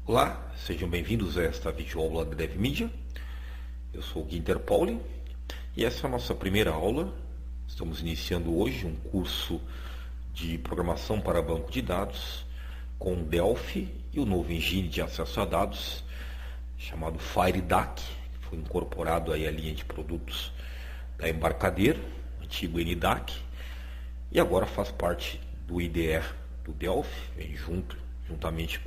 Olá, sejam bem-vindos a esta videoaula da DevMedia. Eu sou o Guinter Pauli e essa é a nossa primeira aula. Estamos iniciando hoje um curso de programação para banco de dados com Delphi e o novo engine de acesso a dados chamado FireDAC, que foi incorporado aí à linha de produtos da Embarcadero, antigo NDAC, e agora faz parte do IDE do Delphi, vem juntamente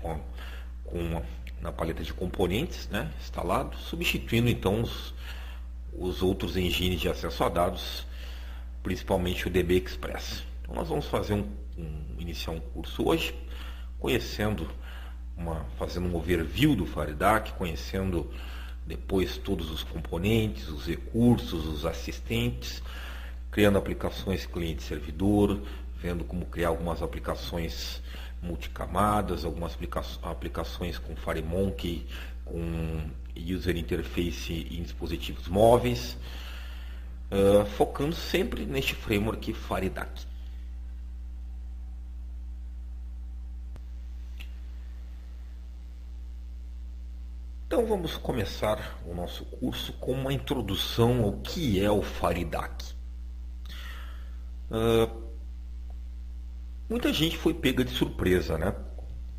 na paleta de componentes, instalado, substituindo então os outros engines de acesso a dados, principalmente o DB Express. Então nós vamos fazer iniciar um curso hoje, fazendo um overview do FireDAC, conhecendo depois todos os componentes, os recursos, os assistentes, criando aplicações cliente-servidor, vendo como criar algumas aplicações multicamadas, algumas aplicações com FireMonkey, com User Interface em dispositivos móveis, focando sempre neste framework FireDAC. Então vamos começar o nosso curso com uma introdução ao que é o FireDAC. Muita gente foi pega de surpresa,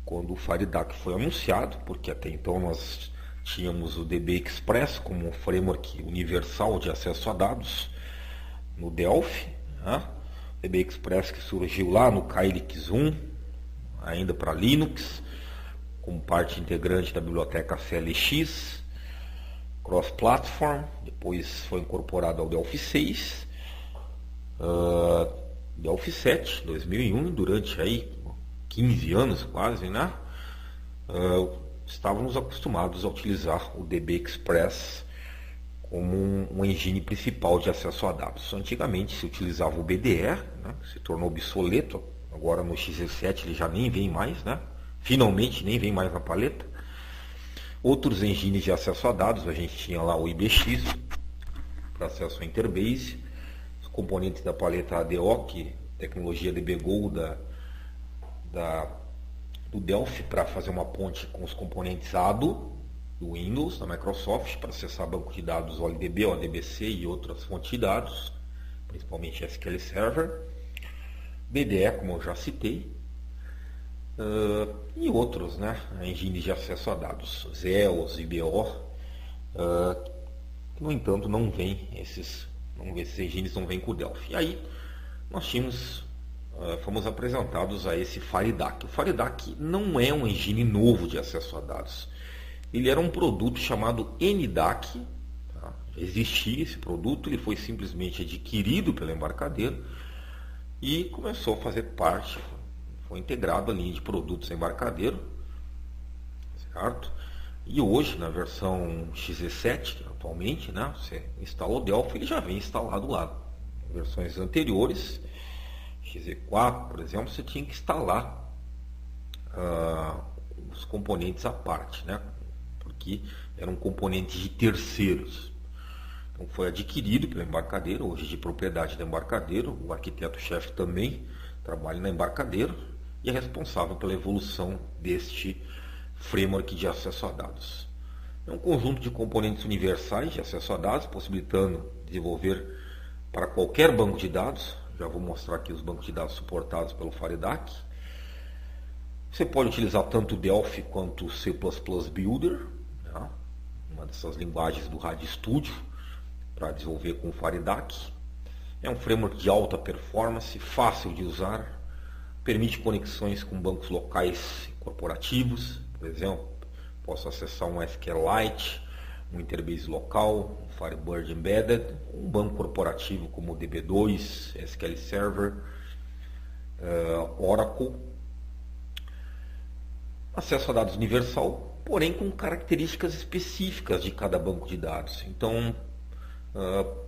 quando o FireDAC foi anunciado, porque até então nós tínhamos o DB Express como um framework universal de acesso a dados no Delphi, o DB Express que surgiu lá no Calyx 1, ainda para Linux, como parte integrante da biblioteca CLX, cross-platform, depois foi incorporado ao Delphi 6, Delphi 7, 2001, durante aí 15 anos quase, estávamos acostumados a utilizar o DB Express como um engine principal de acesso a dados. Antigamente se utilizava o BDE, que se tornou obsoleto, agora no XZ7 ele já nem vem mais, finalmente nem vem mais na paleta. Outros engines de acesso a dados, a gente tinha lá o IBX para acesso a Interbase, componentes da paleta ADO, tecnologia DBGO do Delphi, para fazer uma ponte com os componentes ADO do Windows, da Microsoft, para acessar banco de dados OLDB, ODBC e outras fontes de dados, principalmente SQL Server, BDE, como eu já citei, e outros, engines de acesso a dados, ZEOS, IBO, que no entanto esses engines não vêm com o Delphi. E aí nós fomos apresentados a esse FireDAC. O FireDAC não é um engine novo de acesso a dados. Ele era um produto chamado NDAC. Existia esse produto, ele foi simplesmente adquirido pela Embarcadero e começou a fazer parte, foi integrado à linha de produtos da Embarcadero, certo? E hoje, na versão XZ7, atualmente, você instala o Delphi, ele já vem instalado lá. Em versões anteriores, XZ4, por exemplo, você tinha que instalar os componentes à parte, porque eram componentes de terceiros. Então foi adquirido pela Embarcadero, hoje de propriedade da Embarcadero. O arquiteto-chefe também trabalha na Embarcadero e é responsável pela evolução deste framework de acesso a dados. É um conjunto de componentes universais de acesso a dados, possibilitando desenvolver para qualquer banco de dados. Já vou mostrar aqui os bancos de dados suportados pelo FireDAC. Você pode utilizar tanto o Delphi quanto o C++ Builder, uma dessas linguagens do RadStudio, para desenvolver com o FireDAC. É um framework de alta performance, fácil de usar, permite conexões com bancos locais corporativos. Por exemplo, posso acessar um SQLite, um Interbase local, um Firebird Embedded, um banco corporativo como o DB2, SQL Server, Oracle. Acesso a dados universal, porém com características específicas de cada banco de dados. Então,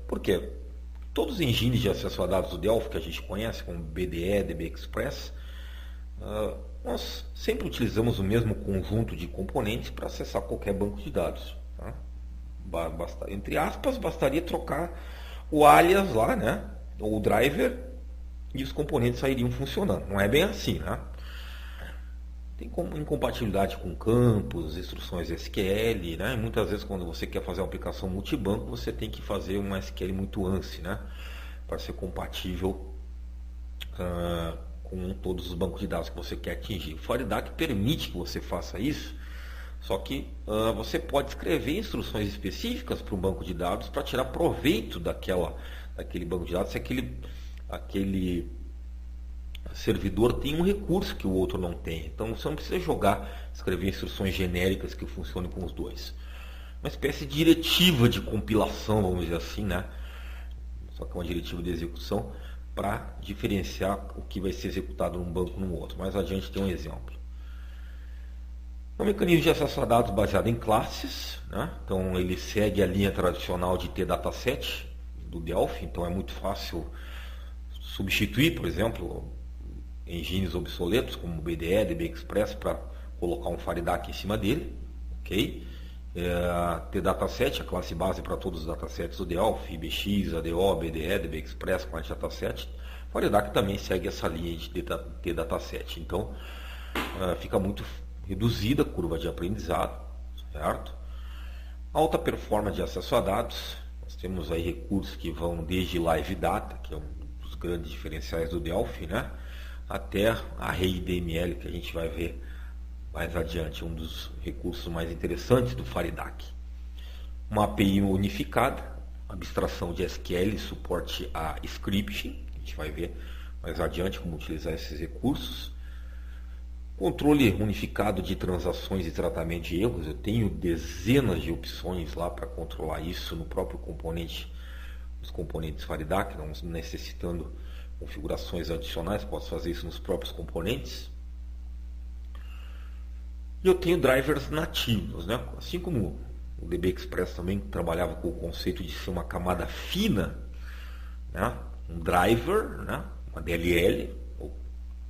por quê? Todos os engines de acesso a dados do Delphi que a gente conhece, como BDE, DB Express, nós sempre utilizamos o mesmo conjunto de componentes para acessar qualquer banco de dados. Entre aspas, bastaria trocar o alias lá, ou o driver, e os componentes sairiam funcionando. Não é bem assim, Tem incompatibilidade com campos, instruções SQL, né? E muitas vezes quando você quer fazer uma aplicação multibanco, você tem que fazer uma SQL muito ANSI, né? Para ser compatível com todos os bancos de dados que você quer atingir. O FireDAC permite que você faça isso, só que você pode escrever instruções específicas para um banco de dados para tirar proveito daquele banco de dados se aquele servidor tem um recurso que o outro não tem. Então você não precisa escrever instruções genéricas que funcionem com os dois. Uma espécie de diretiva de compilação, vamos dizer assim, né? Só que é uma diretiva de execução para diferenciar o que vai ser executado num banco e no outro. Mais adiante tem um exemplo. É um mecanismo de acesso a dados baseado em classes, né? Então ele segue a linha tradicional de ter dataset do Delphi, então é muito fácil substituir, por exemplo, engines obsoletos como o BDE, DB-Express para colocar um FireDAC em cima dele, ok? Ter dataset, a classe base para todos os datasets do Delphi, IBX, ADO, BDE, DB-Express, classe dataset. O FireDAC também segue essa linha de ter dataset, então fica muito reduzida a curva de aprendizado, certo? Alta performance de acesso a dados, nós temos aí recursos que vão desde Live Data, que é um dos grandes diferenciais do Delphi, né? Até a ReiDML, que a gente vai ver mais adiante, um dos recursos mais interessantes do FireDAC. Uma API unificada, abstração de SQL, suporte a scripting, a gente vai ver mais adiante como utilizar esses recursos. Controle unificado de transações e tratamento de erros, eu tenho dezenas de opções lá para controlar isso no próprio componente, nos componentes FireDAC, não necessitando configurações adicionais, posso fazer isso nos próprios componentes. E eu tenho drivers nativos, né? Assim como o DB-Express também trabalhava com o conceito de ser uma camada fina, né? Um driver, né? Uma DLL, ou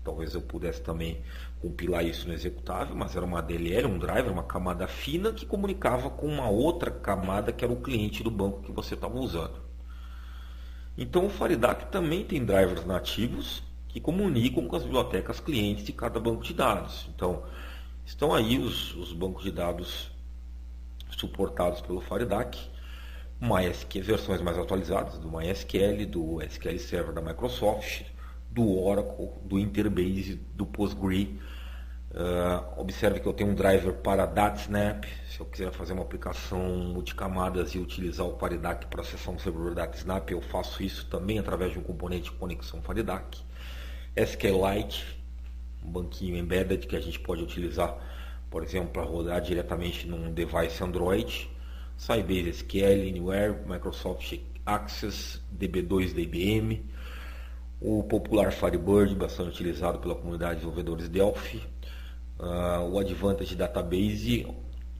talvez eu pudesse também compilar isso no executável, mas era uma DLL, um driver, uma camada fina que comunicava com uma outra camada que era o cliente do banco que você estava usando. Então o FireDAC também tem drivers nativos que comunicam com as bibliotecas clientes de cada banco de dados. Então estão aí os bancos de dados suportados pelo FireDAC, MySQL, versões mais atualizadas do MySQL, do SQL Server da Microsoft, do Oracle, do Interbase, do Postgre. Observe que eu tenho um driver para DataSnap. Se eu quiser fazer uma aplicação multicamadas e utilizar o FireDAC para acessar um servidor DataSnap, eu faço isso também através de um componente de conexão FireDAC. SQLite, um banquinho embedded que a gente pode utilizar, por exemplo, para rodar diretamente num device Android. Sybase SQL, Anywhere, Microsoft Access, DB2 da IBM. O popular Firebird, bastante utilizado pela comunidade de desenvolvedores Delphi. O Advantage Database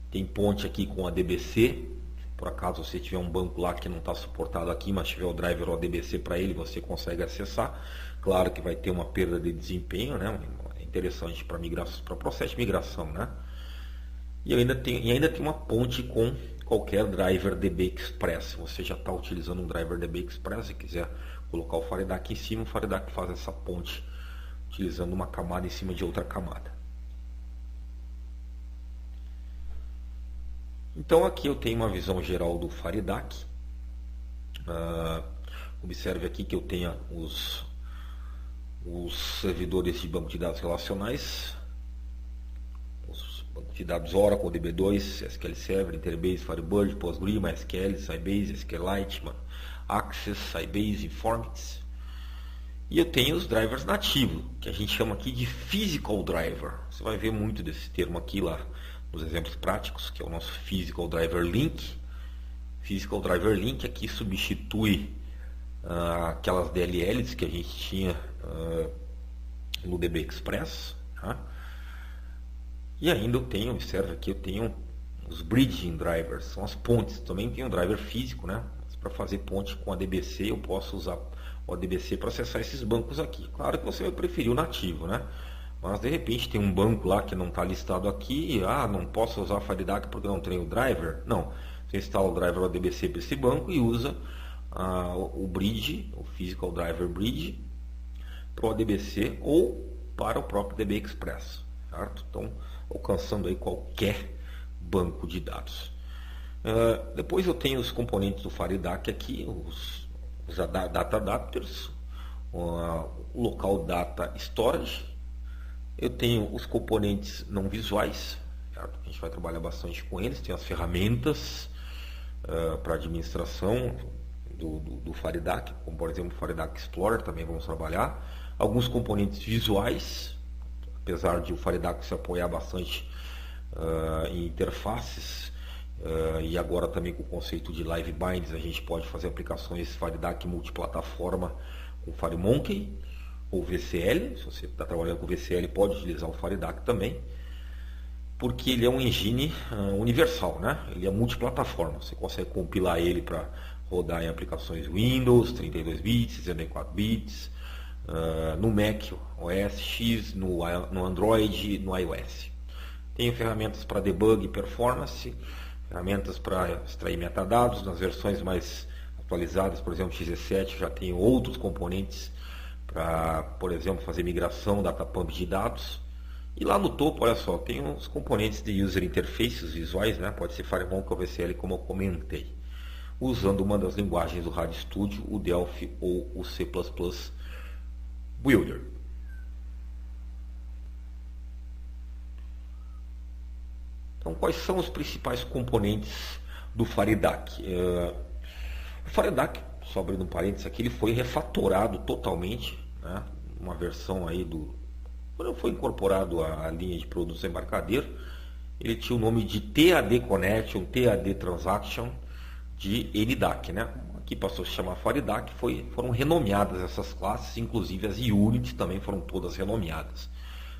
tem ponte aqui com a DBC. Por acaso você tiver um banco lá que não está suportado aqui, mas tiver o driver ODBC para ele, você consegue acessar. Claro que vai ter uma perda de desempenho, né? É interessante para processo de migração, né? E ainda tem uma ponte com qualquer driver DB-Express. Se você já está utilizando um driver DB-Express e quiser colocar o FireDAC em cima, o FireDAC faz essa ponte utilizando uma camada em cima de outra camada. Então aqui eu tenho uma visão geral do FireDAC. Observe aqui que eu tenho os servidores de banco de dados relacionais, os bancos de dados Oracle, DB2, SQL Server, Interbase, Firebird, Postgre, MySQL, Sybase, SQLite, Access, Sybase, Informix. E eu tenho os drivers nativos, que a gente chama aqui de Physical Driver. Você vai ver muito desse termo aqui lá nos exemplos práticos, que é o nosso Physical Driver Link. Physical Driver Link aqui substitui aquelas DLLs que a gente tinha no DB-Express. Tá? E ainda eu tenho, observa aqui, eu tenho os Bridging Drivers, são as pontes. Também tem um driver físico, né? Para fazer ponte com a DBC, eu posso usar o ADBC para acessar esses bancos aqui. Claro que você vai preferir o nativo, né? Mas de repente tem um banco lá que não está listado aqui, não posso usar FireDAC porque não tenho o driver. Não, você instala o driver ADBC para esse banco e usa o bridge, o Physical Driver Bridge, para o ADBC ou para o próprio DB-Express. certo? Então, alcançando aí qualquer banco de dados. Depois eu tenho os componentes do FireDAC aqui, os Data Adapters, o Local Data Storage. Eu tenho os componentes não visuais, certo? A gente vai trabalhar bastante com eles. Tem as ferramentas para administração do FireDAC, como por exemplo o FireDAC Explorer, também vamos trabalhar. Alguns componentes visuais, apesar de o FireDAC se apoiar bastante em interfaces, e agora também com o conceito de Live Binds, a gente pode fazer aplicações FireDAC multiplataforma com FireMonkey ou VCL. Se você está trabalhando com VCL, pode utilizar o FireDAC também, porque ele é um engine universal, né? Ele é multiplataforma, você consegue compilar ele para rodar em aplicações Windows, 32 bits, 64 bits, no Mac OS X, no Android, no iOS. Tenho ferramentas para debug e performance, ferramentas para extrair metadados. Nas versões mais atualizadas, por exemplo, X17, já tenho outros componentes para, por exemplo, fazer migração, datapump de dados. E lá no topo, olha só, tem os componentes de user interfaces visuais, né? Pode ser FireMonkey ou VCL, como eu comentei, usando uma das linguagens do RadStudio, o Delphi ou o C++ Builder. Então, quais são os principais componentes do FireDAC? O FireDAC, só abrindo um parênteses aqui, ele foi refatorado totalmente, né? Uma versão aí quando foi incorporado à linha de produtos Embarcadero, ele tinha o nome de TAD Connection, TAD Transaction, de NDAC, né? Aqui passou a se chamar FireDAC, foram renomeadas essas classes, inclusive as units também foram todas renomeadas.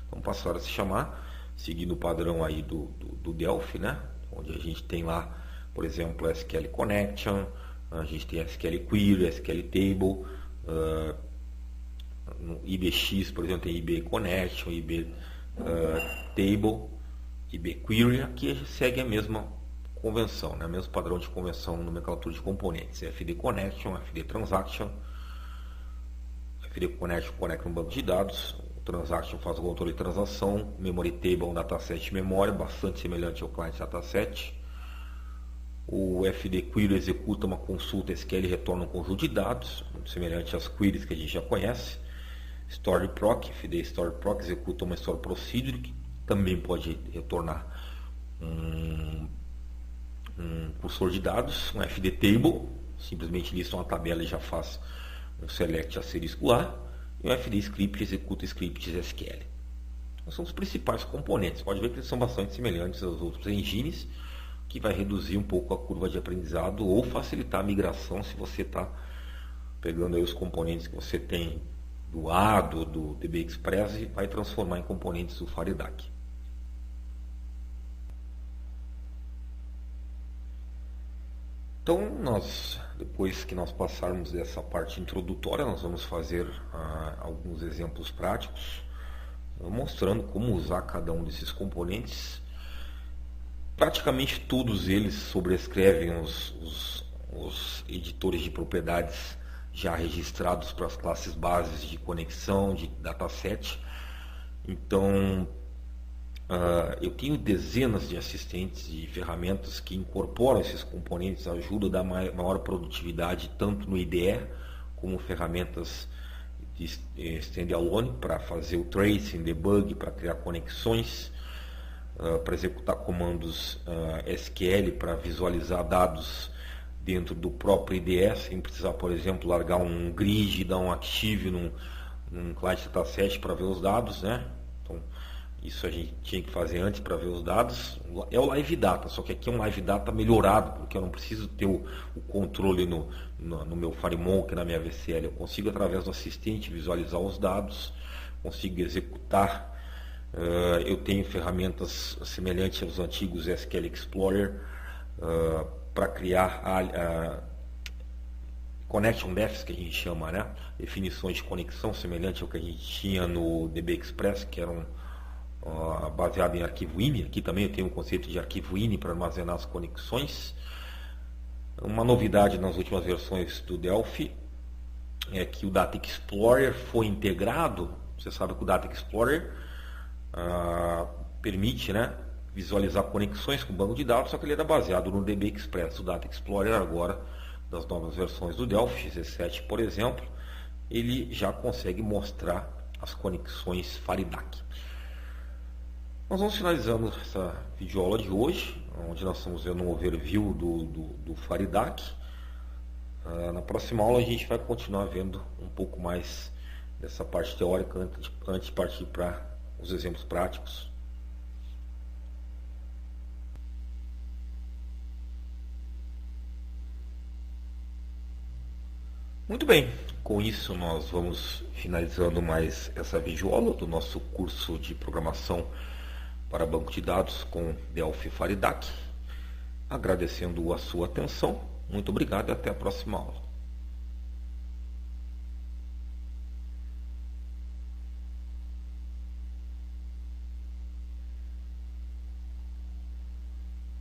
Então passaram a se chamar, seguindo o padrão aí do Delphi, né? Onde a gente tem lá, por exemplo, SQL Connection, a gente tem SQL Query, SQL Table, no IBX, por exemplo, tem IB Connection, IB Table, IB Query. Aqui segue a mesma convenção, né? O mesmo padrão de convenção, nomenclatura de componentes: FD Connection, FD Transaction. FD Connection conecta um banco de dados, o Transaction faz o controle de transação, Memory Table é um dataset de memória, bastante semelhante ao client dataset. O FD Query executa uma consulta SQL e retorna um conjunto de dados, muito semelhante às queries que a gente já conhece. StoreProc, FD StoreProc executa uma Store Procedure, que também pode retornar um cursor de dados. Um FD Table simplesmente lista uma tabela e já faz um select asterisco lá. E o FD Script executa scripts SQL. Então, são os principais componentes. Pode ver que eles são bastante semelhantes aos outros engines, que vai reduzir um pouco a curva de aprendizado ou facilitar a migração se você está pegando aí os componentes que você tem do ADO, do DB Express, e vai transformar em componentes do FireDAC. Então, depois que nós passarmos dessa parte introdutória, nós vamos fazer alguns exemplos práticos, mostrando como usar cada um desses componentes. Praticamente todos eles sobrescrevem os editores de propriedades já registrados para as classes bases de conexão, de dataset. Então, eu tenho dezenas de assistentes e ferramentas que incorporam esses componentes, ajudam a dar maior produtividade tanto no IDE como ferramentas de standalone para fazer o tracing, debug, para criar conexões, para executar comandos SQL para visualizar dados dentro do próprio IDE, sem precisar, por exemplo, largar um grid, dar um active num client dataset para ver os dados, né? Então, isso a gente tinha que fazer antes para ver os dados. É o Live Data, só que aqui é um Live Data melhorado, porque eu não preciso ter o controle no meu FireMonkey, na minha VCL. Eu consigo, através do assistente, visualizar os dados, consigo executar. Eu tenho ferramentas semelhantes aos antigos SQL Explorer para criar connection defs, que a gente chama, né? Definições de conexão semelhante ao que a gente tinha no DB Express, que eram baseado em arquivo INI. Aqui também eu tenho um conceito de arquivo INI para armazenar as conexões. Uma novidade nas últimas versões do Delphi é que o Data Explorer foi integrado. Você sabe que o Data Explorer permite, né, visualizar conexões com o banco de dados, só que ele era baseado no DB Express. O Data Explorer agora, das novas versões do Delphi, XZ7, por exemplo, ele já consegue mostrar as conexões Faridak. Nós vamos finalizando essa videoaula de hoje, onde nós estamos vendo um overview do Faridak. Na próxima aula a gente vai continuar vendo um pouco mais dessa parte teórica antes de partir para os exemplos práticos. Muito bem, com isso nós vamos finalizando mais essa videoaula do nosso curso de programação para banco de dados com Delphi Faridak. Agradecendo a sua atenção, muito obrigado e até a próxima aula.